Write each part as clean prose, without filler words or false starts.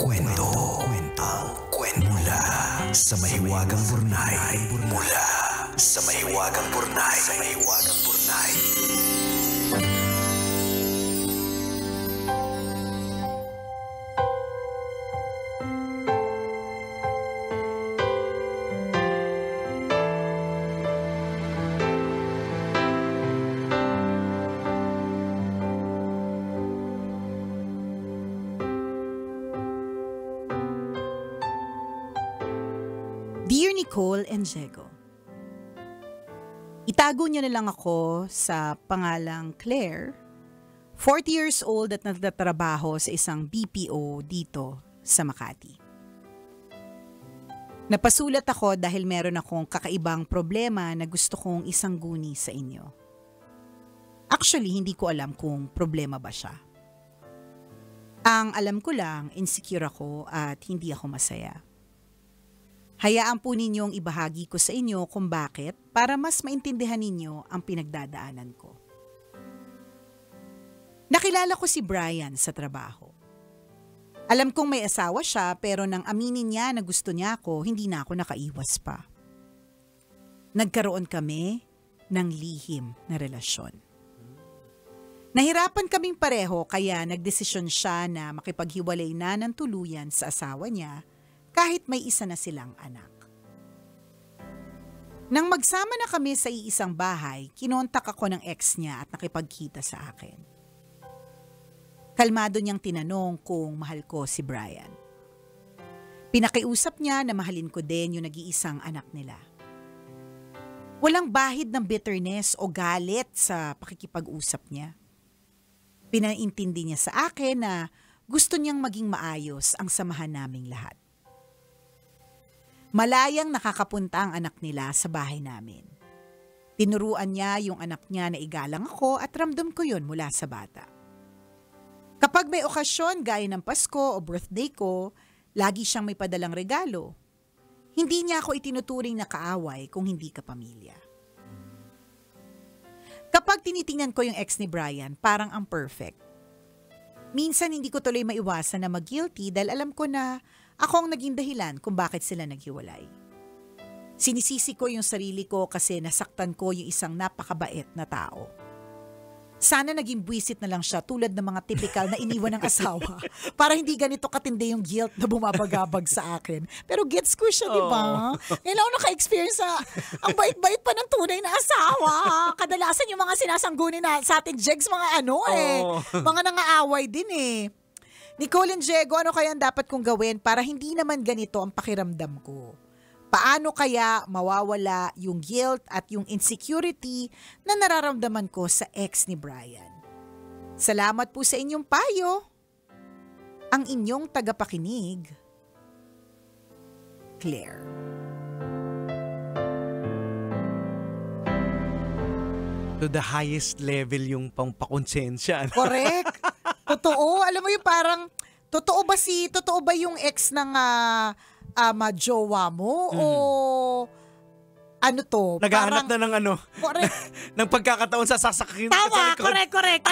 kwento. Ang kwento mula sa mahiwagang burnay. Mula sa mahiwagang burnay. Dear Nicole and Diego, itago niyo na lang ako sa pangalang Claire, 40 years old at nagtatrabaho sa isang BPO dito sa Makati. Napasulat ako dahil meron akong kakaibang problema na gusto kong isangguni sa inyo. Actually, hindi ko alam kung problema ba siya. Ang alam ko lang, insecure ako at hindi ako masaya. Hayaan po ninyong ibahagi ko sa inyo kung bakit para mas maintindihan ninyo ang pinagdadaanan ko. Nakilala ko si Brian sa trabaho. Alam kong may asawa siya pero nang aminin niya na gusto niya ako, hindi na ako nakaiwas pa. Nagkaroon kami ng lihim na relasyon. Nahirapan kaming pareho kaya nagdesisyon siya na makipaghiwalay na ng tuluyan sa asawa niya kahit may isa na silang anak. Nang magsama na kami sa iisang bahay, kinontak ako ng ex niya at nakipagkita sa akin. Kalmado niyang tinanong kung mahal ko si Brian. Pinakiusap niya na mahalin ko din yung nag-iisang anak nila. Walang bahid ng bitterness o galit sa pakikipag-usap niya. Pinaintindi niya sa akin na gusto niyang maging maayos ang samahan naming lahat. Malayang nakakapunta ang anak nila sa bahay namin. Tinuruan niya yung anak niya na igalang ako at ramdam ko yun mula sa bata. Kapag may okasyon gaya ng Pasko o birthday ko, lagi siyang may padalang regalo. Hindi niya ako itinuturing na kaaway kung hindi ka pamilya. Kapag tinitingnan ko yung ex ni Brian, parang ang perfect. Minsan hindi ko tuloy maiwasan na mag-guilty dahil alam ko na ako ang naging dahilan kung bakit sila naghiwalay. Sinisisi ko yung sarili ko kasi nasaktan ko yung isang napakabait na tao. Sana naging buwisit na lang siya tulad ng mga typical na iniwan ng asawa para hindi ganito katindi yung guilt na bumabagabag sa akin. Pero gets ko siya, di ba? Ngayon ako naka-experience sa ang bait-bait pa ng tunay na asawa. Kadalasan yung mga sinasangguni na sa ating Jegs, mga mga nangaaway din eh. Nicole and Diego, ano kaya ang dapat kong gawin para hindi naman ganito ang pakiramdam ko? Paano kaya mawawala yung guilt at yung insecurity na nararamdaman ko sa ex ni Brian? Salamat po sa inyong payo. Ang inyong tagapakinig, Claire. To the highest level yung pangpakonsensya. Correct. Totoo. Alam mo yung parang, totoo ba yung ex ng jowa mo? O ano to? Naghahanap na ng Correct. ng pagkakataon sa sasakyan. Tama, correct.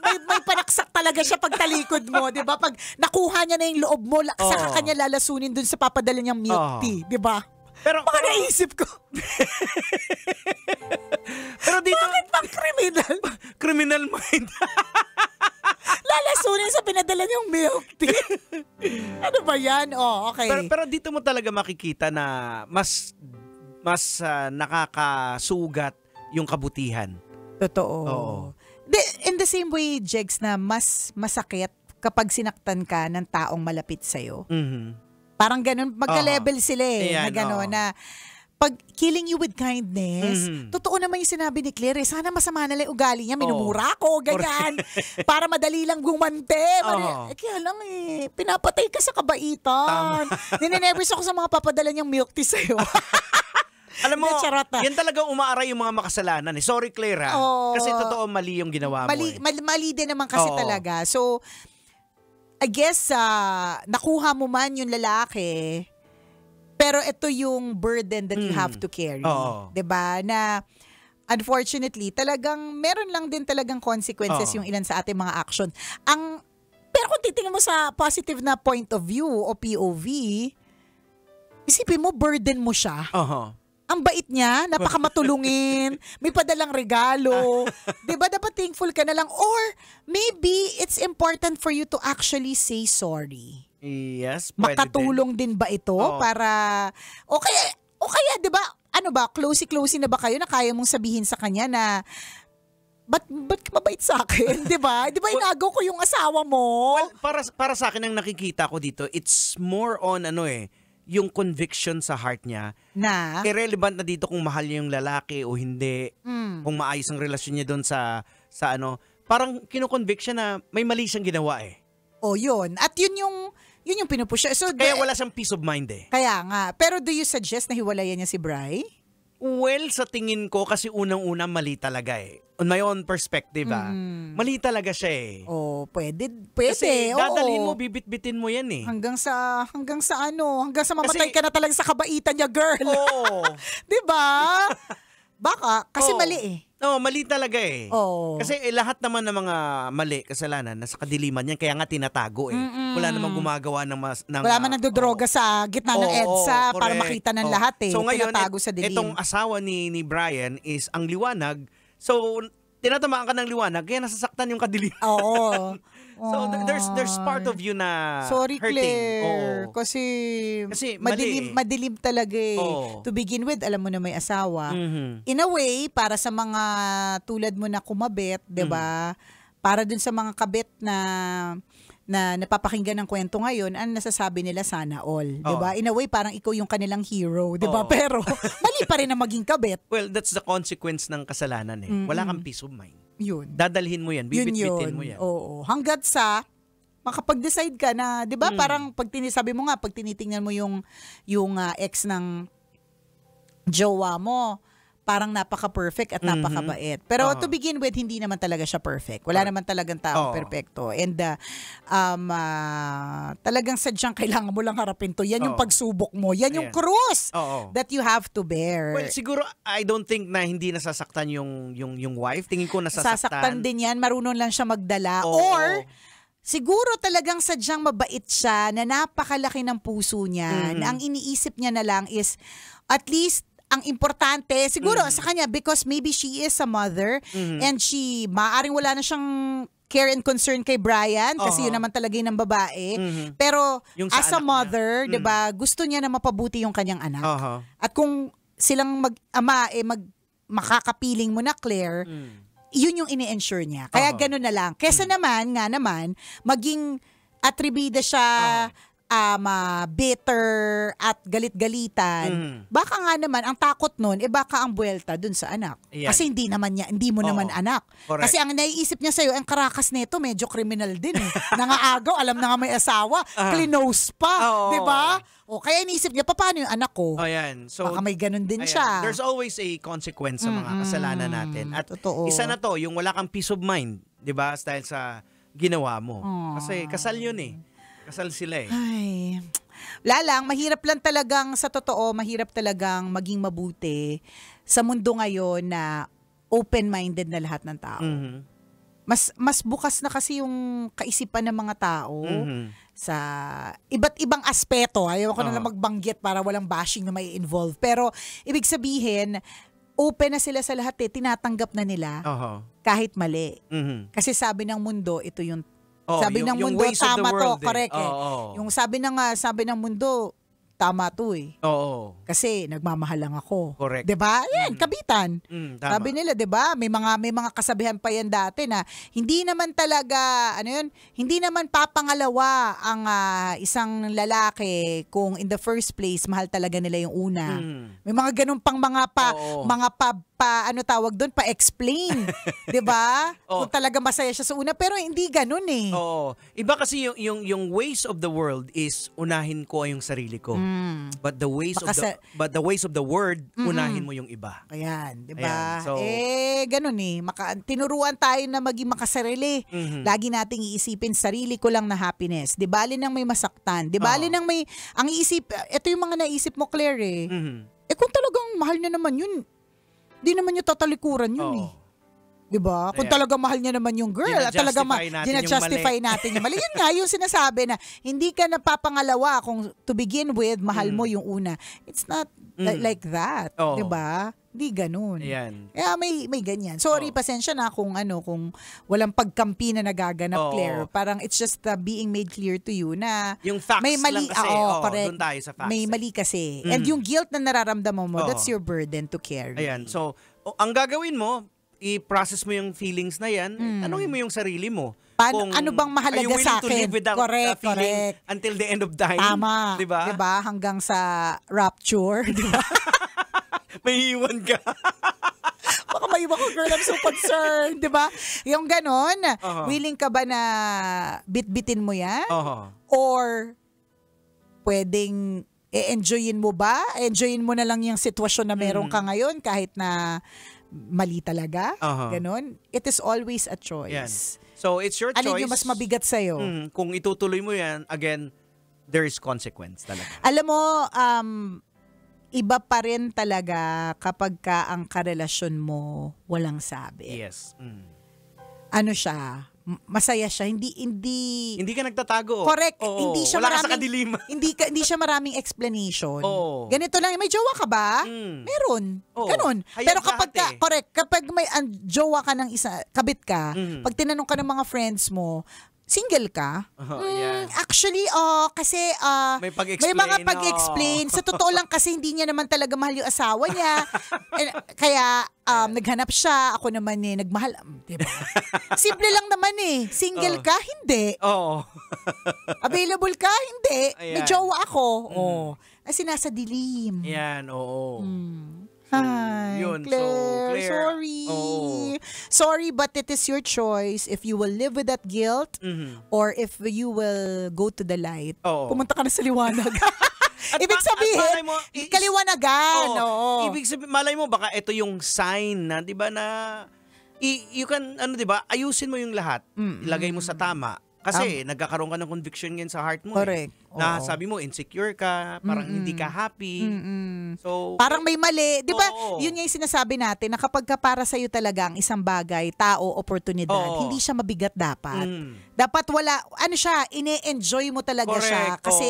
May panaksak talaga siya pag talikod mo, di ba? Pag nakuha niya na yung loob mo, saka kanya lalasunin dun sa papadala niyang milk tea, di ba? Pero naisip ko. Pero dito, bakit pang criminal? Criminal mind. Lalasunin sa pinadala niyang milk tea. Ano ba yan? Okay. Pero dito mo talaga makikita na mas nakakasugat yung kabutihan. Totoo. Oo. In the same way, Jegs, na mas masakit kapag sinaktan ka ng taong malapit sa'yo. Mm-hmm. Parang ganun, magka-level sila na gano'n na pag killing you with kindness, totoo naman yung sinabi ni Claire, sana masama na lang yung ugali niya, minumura ko, ganyan, para madali lang gumante. Kaya lang pinapatay ka sa kabaitan. Ninenervous ako sa mga papadala niyang milk tea sa'yo. Alam mo, yan talagang umaaray yung mga makasalanan. Sorry, Claire, kasi totoo mali yung ginawa mo. Mali din naman kasi talaga. So, I guess, nakuha mo man yung lalaki, pero ito yung burden that you have to carry. Diba? Na unfortunately, talagang meron lang din talagang consequences yung ilan sa ating mga action. Ang Pero kung titingnan mo sa positive na point of view o POV, isipin mo, burden mo siya. Ang bait niya, napakamatulungin, may padalang regalo. 'Di ba dapat thankful ka na lang, or maybe it's important for you to actually say sorry. Yes, pwede Makatulong din ba ito para o kaya 'di ba? Ano ba, closey na ba kayo na kaya mong sabihin sa kanya na ba't ka mabait sa akin, 'di ba? 'Di ba inagaw ko yung asawa mo? Well, para sa akin ang nakikita ko dito, it's more on yung conviction sa heart niya. Na Irrelevant na dito kung mahal niya yung lalaki o hindi. Kung maayos ang relasyon niya doon sa parang kino-convict siya na may mali siyang ginawa yun. At yun yung pinupush siya. So, Kaya wala siyang peace of mind Kaya nga. Pero do you suggest na hiwalayan niya si Bri? Well, sa tingin ko, kasi unang-una mali talaga On my own perspective mali talaga siya Pwede. Kasi dadalhin mo, bibit-bitin mo yan Hanggang sa mamatay ka na talaga sa kabaitan niya, girl. Oo. 'Di ba? Baka, kasi mali Mali talaga Kasi lahat naman ng mga mali, kasalanan, nasa kadiliman yan. Kaya nga tinatago Wala namang gumagawa ng wala man nagdodroga sa gitna ng EDSA para makita ng lahat So ngayon, tinatago sa dilim. itong asawa ni Brian is ang liwanag. So, tinatamaan ka ng liwanag, kaya nasasaktan yung kadiliman. Oo. So, there's part of you na sorry, hurting. Claire. Kasi madilim talaga To begin with, alam mo na may asawa. In a way, para sa mga tulad mo na kumabit, 'di ba? Para dun sa mga kabit na napapakinggan ng kwento ngayon, ang nasasabi nila sana all, 'di ba? In a way, parang ikaw yung kanilang hero, 'di ba? Pero mali pa rin na maging kabit. Well, that's the consequence ng kasalanan Wala kang peace of mind. Yun. Dadalhin mo yan, bibit-bitin mo yan. Oo. Hanggat sa makapag-decide ka na, 'di ba? Parang pag sabi mo nga, pag tinitingnan mo yung ex ng jowa mo, parang napaka-perfect at napakabait. Pero to begin with, hindi naman talaga siya perfect. Wala naman talagang taong perfecto. And talagang sadyang kailangan mo lang harapin to. Yan yung pagsubok mo. Yan yung cross that you have to bear. Well, siguro, I don't think na hindi nasasaktan yung wife. Tingin ko nasasaktan. Sasaktan din yan. Marunong lang siya magdala. Or, siguro talagang sadyang mabait siya na napakalaki ng puso niya. Na ang iniisip niya na lang is, at least, ang importante, siguro sa kanya, because maybe she is a mother and maaaring wala na siyang care and concern kay Brian kasi yun naman talaga yung ng babae. Pero yung as a mother, 'di ba, gusto niya na mapabuti yung kanyang anak. At kung silang mag-ama makakapiling mo na, Claire, yun yung ini-ensure niya. Kaya gano'n na lang. Kesa naman, maging atribida siya, bitter at galit-galitan. Baka nga naman, ang takot nun, baka ang buwelta dun sa anak. Yan. Kasi hindi mo naman anak. Correct. Kasi ang naiisip niya sa'yo, ang karakas nito, medyo criminal din Nangaagaw, alam na nga may asawa, clinose pa, di ba? Kaya iniisip niya, paano yung anak ko? So, baka may ganun din siya. There's always a consequence sa mga kasalanan natin. At isa na to, yung wala kang peace of mind, di ba? Dahil sa ginawa mo. Kasi kasal yun Kasal sila Ay, wala lang, mahirap talagang maging mabuti sa mundo ngayon na open-minded na lahat ng tao. Mas bukas na kasi yung kaisipan ng mga tao sa iba't ibang aspeto. Ayaw ko na lang magbanggit para walang bashing na may involve. Pero ibig sabihin, open na sila sa lahat tinatanggap na nila kahit mali. Kasi sabi ng mundo, ito yung sabi ng mundo, tama to, correct Yung sabi ng mundo, tama to Kasi nagmamahal lang ako. Correct. 'Di ba? Yan, kabitan. Tama. Sabi nila, 'di ba? May mga kasabihan pa yan dati na hindi naman talaga hindi naman papangalawa ang isang lalaki kung in the first place mahal talaga nila yung una. May mga ganun pang mga tawag doon, pa-explain. 'Di ba? Kung talaga masaya siya sa una, pero hindi ganun Iba kasi yung ways of the world is unahin ko yung sarili ko. But the ways of the word, unahin mo yung iba. Ayan, 'di ba? So, ganun tinuruan tayo na maging makasarili. Lagi nating iisipin sarili ko lang na happiness. 'Di bali nang may masaktan. 'Di bali nang may ang iisip, ito yung mga naisip mo, Claire kung talagang mahal niya naman yun, di naman yung tatalikuran yun Diba? Kung talaga mahal niya naman yung girl, at talaga gina-justify natin yung mali. Yun nga, yung sinasabi na hindi ka napapangalawa kung to begin with, mahal mo yung una. It's not like that. Diba? Hindi ganun. Ayan. Kaya may ganyan. Sorry, pasensya na kung walang pagkampi na nagaganap, Claire. Parang it's just being made clear to you na yung facts may mali, lang kasi. correct. Doon tayo sa facts. May mali kasi. And yung guilt na nararamdaman mo, that's your burden to carry. Ayan. So, ang gagawin mo, i-process mo yung feelings na yan, tanungin mo yung sarili mo. Ano bang mahalaga sa akin? Are you willing to live without feeling correct. until the end of time? Tama. Diba? Hanggang sa rapture. Diba? May iwan ka. Baka may iwan ko, girl, I'm so concerned. Diba? Yung ganon, willing ka ba na bitbitin mo yan? Or pwedeng enjoyin mo ba? Enjoyin mo na lang yung sitwasyon na meron ka ngayon kahit na mali talaga? Ganon. It is always a choice. Yan. So, it's your choice. Alin yung mas mabigat sa'yo? Kung itutuloy mo yan, again, there is consequence talaga. Alam mo, iba pa rin talaga kapag ka ang karelasyon mo walang sabi. Yes. Ano siya? Masaya siya, hindi ka nagtatago. Correct. Hindi siya wala maraming ka sa kadiliman. hindi siya maraming explanation. Ganito lang, may jowa ka ba? Meron. Ganon. Pero kapag correct, kapag may jowa ka ng isa, kabit ka, pag tinanong ka ng mga friends mo, single ka? Actually, kasi may mga pag-explain. Sa totoo lang kasi hindi niya naman talaga mahal yung asawa niya. Kaya naghanap siya. Ako naman nagmahal. Diba? Simple lang naman Single ka? Hindi. Available ka? Hindi. May jowa ako. Kasi nasa dilim. Yan, oo. Hi, yun. Claire, Claire, sorry. Sorry, but it is your choice if you will live with that guilt or if you will go to the light. Pumunta ka na sa liwanag. Ibig sabihin, kaliwanagan. Ibig sabihin, malay mo, baka ito yung sign na, di ba, na you can, di ba, ayusin mo yung lahat. Ilagay mo sa tama. Kasi nagkakaroon ka ng conviction ngayon sa heart mo. Correct. Na sabi mo, insecure ka, parang hindi ka happy. So, parang may mali. Di ba, yun nga yung sinasabi natin na kapag ka para sa'yo talaga ang isang bagay, tao, oportunidad, hindi siya mabigat dapat. Dapat wala, ine-enjoy mo talaga siya. Kasi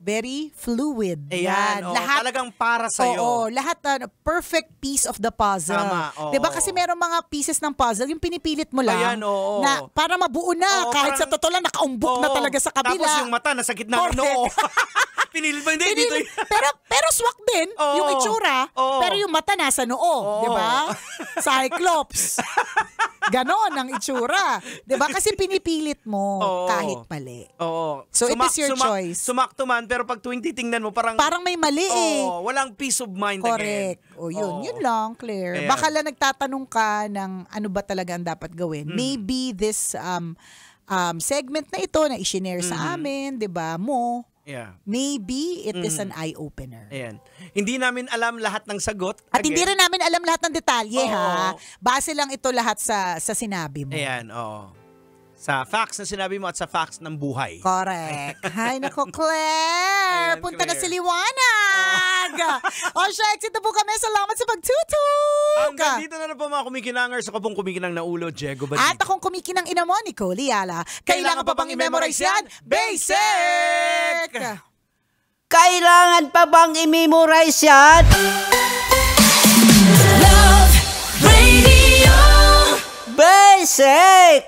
very fluid. Ayan, lahat, talagang para sa'yo. Lahat, perfect piece of the puzzle. Tama, di ba, kasi meron mga pieces ng puzzle, yung pinipilit mo lang, ayan, na para mabuo na, kahit parang, sa totoo lang, nakaumbok na talaga sa kabila. Tapos yung mata, nasa gitna ng noo. Pinilit mo, hindi, dito. Pero swak din, yung itsura, pero yung mata nasa noo, di ba? Cyclops. Ganon ang itsura. Di ba? Kasi pinipilit mo kahit mali. So it is your choice. Sumakto man, pero pag tuwing titingnan mo, parang may mali walang peace of mind correct. again. Yun lang, Claire. Ayan. Baka lang nagtatanong ka ng ano ba talaga ang dapat gawin. Maybe this segment na ito na i-share sa amin, 'di ba? Maybe it is an eye-opener. Ayan. Hindi namin alam lahat ng sagot. At hindi rin namin alam lahat ng detalye, ha? Base lang ito lahat sa sinabi mo. Ayan, sa facts na sinabi mo at sa facts ng buhay. Correct. Hay, nako, Claire. Ayan, Punta Claire. na sa liwanag. Shucks, ito po kami. Salamat sa pagtutug. Hanggang dito na po mga kumikinangers. Ako pong kumikinang na ulo, Diego Badito. At akong kumikinang ina mo, Nicole Yala. Kailangan pa bang i-memorize yan? Basic! Kailangan pa bang i-memorize yan? Love Radio. Basic!